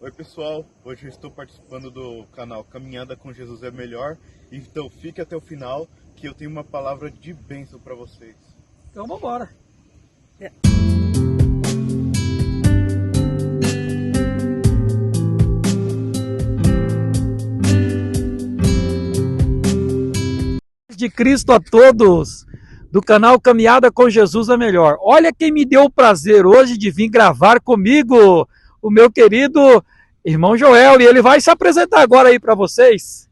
Oi pessoal, hoje eu estou participando do canal Caminhada com Jesus é Melhor, então fique até o final que eu tenho uma palavra de bênção para vocês. Então vamos embora. De Cristo a todos, do canal Caminhada com Jesus é Melhor. Olha quem me deu o prazer hoje de vir gravar comigo, o meu querido irmão Joel, e ele vai se apresentar agora aí para vocês.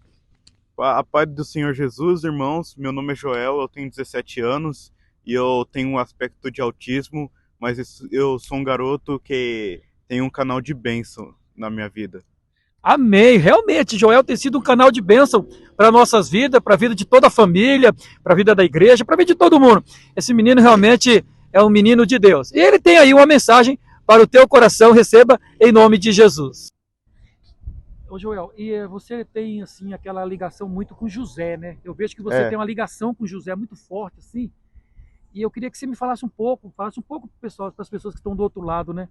A paz do Senhor Jesus, irmãos, meu nome é Joel, eu tenho 17 anos e eu tenho um aspecto de autismo, mas eu sou um garoto que tem um canal de bênção na minha vida. Amém. Realmente, Joel tem sido um canal de bênção para nossas vidas, para a vida de toda a família, para a vida da igreja, para a vida de todo mundo. Esse menino realmente é um menino de Deus. E ele tem aí uma mensagem para o teu coração, receba em nome de Jesus. Ô Joel, e você tem assim aquela ligação muito com José, né? Eu vejo que você tem uma ligação com José muito forte, assim. E eu queria que você me falasse um pouco para as pessoas que estão do outro lado, né?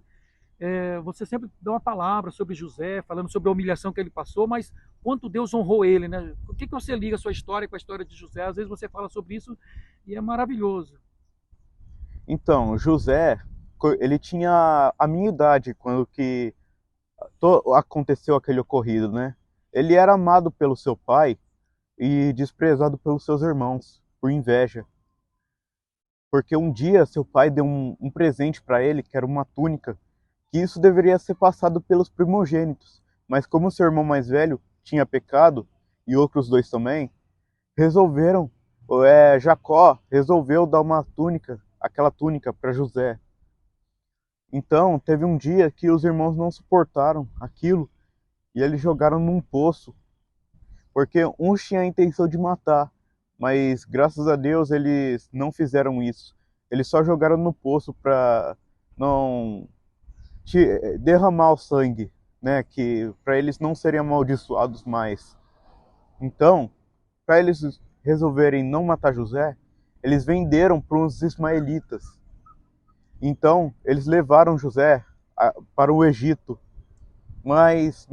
Você sempre dá uma palavra sobre José, falando sobre a humilhação que ele passou, mas quanto Deus honrou ele, né? O que você liga a sua história com a história de José? Às vezes você fala sobre isso e é maravilhoso. Então, José, ele tinha a minha idade quando que aconteceu aquele ocorrido, né? Ele era amado pelo seu pai e desprezado pelos seus irmãos, por inveja. Porque um dia seu pai deu um presente para ele, que era uma túnica, que isso deveria ser passado pelos primogênitos. Mas como seu irmão mais velho tinha pecado, e outros dois também, resolveram, Jacó resolveu dar uma túnica, aquela túnica para José. Então, teve um dia que os irmãos não suportaram aquilo e eles jogaram num poço, porque uns tinham a intenção de matar, mas graças a Deus eles não fizeram isso. Eles só jogaram no poço para não derramar o sangue, né, que para eles não serem amaldiçoados mais. Então, para eles resolverem não matar José, eles venderam para os ismaelitas. Então, eles levaram José para o Egito. Mas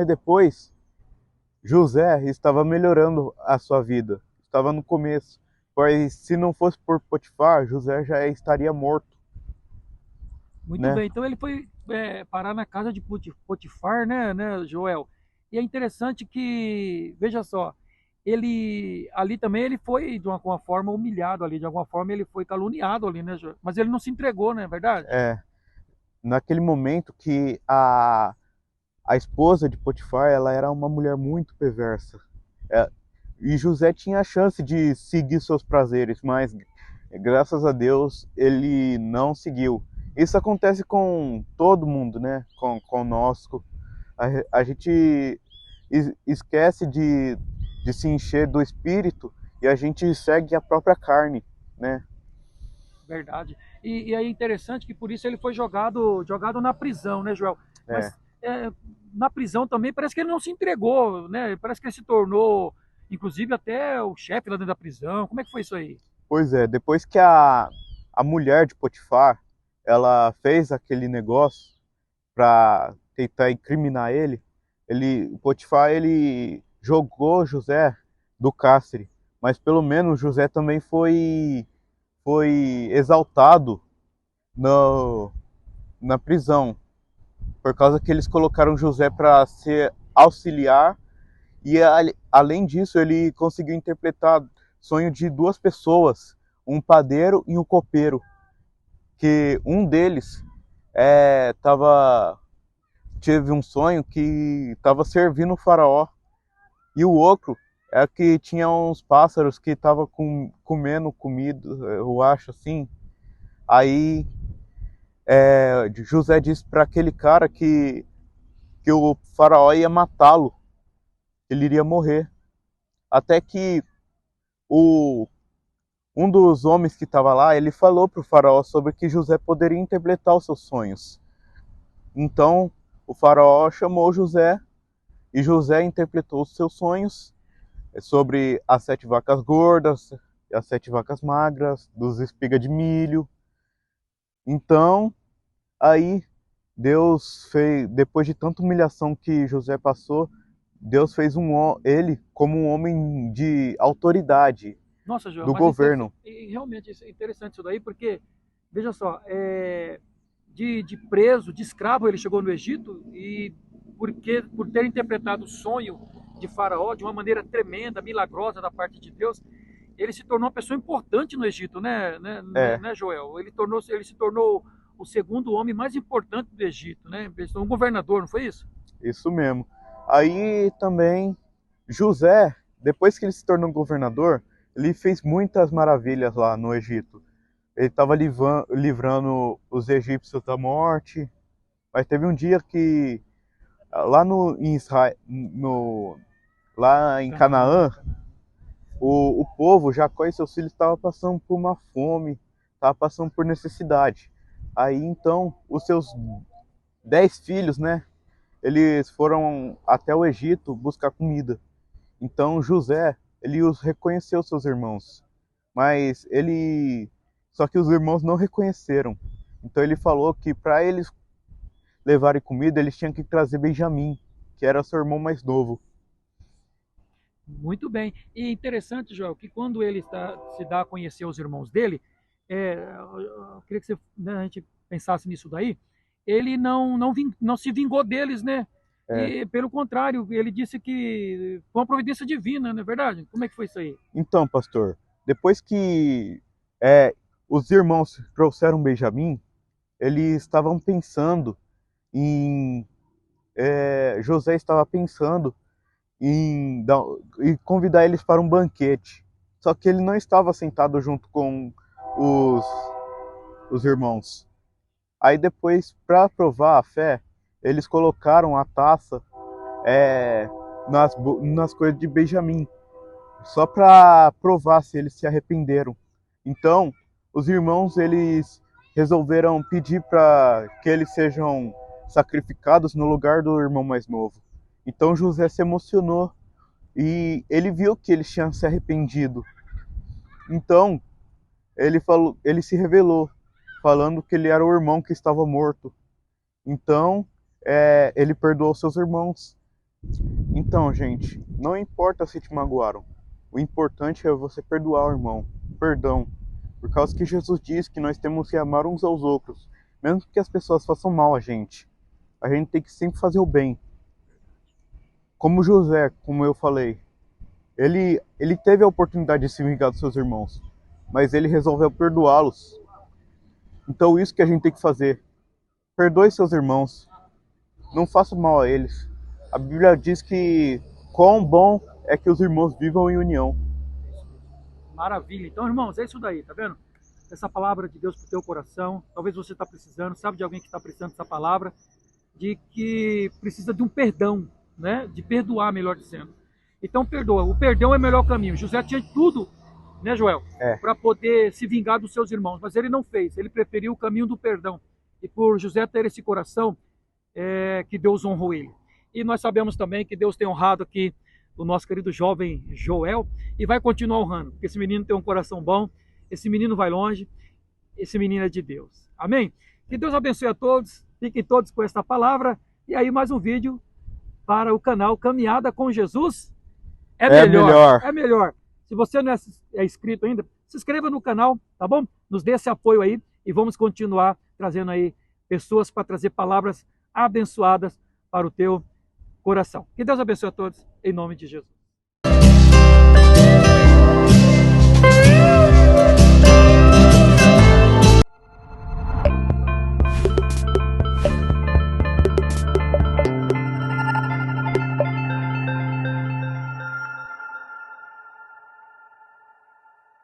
depois, José estava melhorando a sua vida. Estava no começo. Pois se não fosse por Potifar, José já estaria morto. Muito Né? bem, então ele foi parar na casa de Potifar, né, Joel? E é interessante que, veja só, ele ali também ele foi de alguma forma humilhado ali, de alguma forma ele foi caluniado ali, né, Joel? Mas ele não se entregou, não é verdade? É, naquele momento que a esposa de Potifar, ela era uma mulher muito perversa. É, e José tinha a chance de seguir seus prazeres, mas graças a Deus ele não seguiu. Isso acontece com todo mundo, né? Conosco. A gente esquece de se encher do espírito e a gente segue a própria carne, né? Verdade. E é interessante que por isso ele foi jogado na prisão, né, Joel? É. Mas na prisão também parece que ele não se entregou, né? Parece que ele se tornou, inclusive, até o chefe lá dentro da prisão. Como é que foi isso aí? Pois é, depois que a mulher de Potifar, ela fez aquele negócio para tentar incriminar ele, Potifar, ele jogou José do cárcere, mas pelo menos José também foi exaltado no, na prisão, por causa que eles colocaram José para ser auxiliar e além disso ele conseguiu interpretar sonho de duas pessoas, um padeiro e um copeiro, que um deles teve um sonho que estava servindo o faraó e o outro é que tinha uns pássaros que estavam comendo comida, eu acho assim. Aí José disse para aquele cara que o faraó ia matá-lo, ele iria morrer. Até que o, um dos homens que estava lá, ele falou para o faraó sobre que José poderia interpretar os seus sonhos. Então o faraó chamou José e José interpretou os seus sonhos sobre as 7 vacas gordas, as 7 vacas magras, dos espigas de milho. Então, aí Deus fez, depois de tanta humilhação que José passou, Deus fez ele como um homem de autoridade Nossa, Joel, do mas governo. realmente isso é interessante isso daí, porque, veja só, de preso, de escravo, ele chegou no Egito e por ter interpretado o sonho de Faraó de uma maneira tremenda, milagrosa da parte de Deus, ele se tornou uma pessoa importante no Egito, É, né, Joel? Ele se tornou o segundo homem mais importante do Egito, né? Ele se tornou um governador, não foi isso? isso mesmo. Aí também José, depois que ele se tornou governador, ele fez muitas maravilhas lá no Egito. Ele estava livrando os egípcios da morte, mas teve um dia que lá no, em Israel, lá em Canaã, o povo, Jacó e seus filhos, estavam passando por uma fome, estavam passando por necessidade. Aí então, os seus 10 filhos, né, eles foram até o Egito buscar comida. Então José, ele os reconheceu seus irmãos, mas ele, só que os irmãos não reconheceram. Então ele falou que para eles levarem comida, eles tinham que trazer Benjamim, que era seu irmão mais novo. Muito bem. E interessante, Joel, que quando ele se dá a conhecer os irmãos dele, eu queria que você, né, a gente pensasse nisso daí, ele não se vingou deles, né? É. E, pelo contrário, ele disse que foi uma providência divina, não é verdade? Como é que foi isso aí? Então, pastor, depois que é, os irmãos trouxeram Benjamim, eles estavam pensando em. José estava pensando em convidar eles para um banquete. Só que ele não estava sentado junto com os, os irmãos. Aí depois, para provar a fé, eles colocaram a taça é, nas coisas de Benjamim, só para provar se eles se arrependeram. Então, os irmãos eles resolveram pedir para que eles sejam sacrificados no lugar do irmão mais novo. Então José se emocionou e ele viu que eles tinham se arrependido. Então ele se revelou, falando que ele era o irmão que estava morto. Então ele perdoou seus irmãos. Então, gente, não importa se te magoaram. O importante é você perdoar o irmão. Perdão. Por causa que Jesus diz que nós temos que amar uns aos outros, mesmo que as pessoas façam mal a gente. A gente tem que sempre fazer o bem. Como José, como eu falei, ele teve a oportunidade de se vingar dos seus irmãos, mas ele resolveu perdoá-los. Então isso que a gente tem que fazer. Perdoe seus irmãos. Não faça mal a eles. A Bíblia diz que quão bom é que os irmãos vivam em união. Maravilha. Então, irmãos, é isso daí, tá vendo? Essa palavra de Deus pro teu coração. Talvez você está precisando, sabe de alguém que está precisando dessa palavra, de que precisa de um perdão, né? De perdoar, melhor dizendo. Então, perdoa. O perdão é o melhor caminho. José tinha tudo, né, Joel? Para poder se vingar dos seus irmãos, mas ele não fez. Ele preferiu o caminho do perdão. E por José ter esse coração, que Deus honrou ele. E nós sabemos também que Deus tem honrado aqui o nosso querido jovem Joel e vai continuar honrando, porque esse menino tem um coração bom, esse menino vai longe, esse menino é de Deus. Amém? Que Deus abençoe a todos, fiquem todos com esta palavra e aí mais um vídeo para o canal Caminhada com Jesus. É melhor. Se você não é inscrito ainda, se inscreva no canal, tá bom? Nos dê esse apoio aí e vamos continuar trazendo aí pessoas para trazer palavras abençoadas para o teu coração. Que Deus abençoe a todos, em nome de Jesus.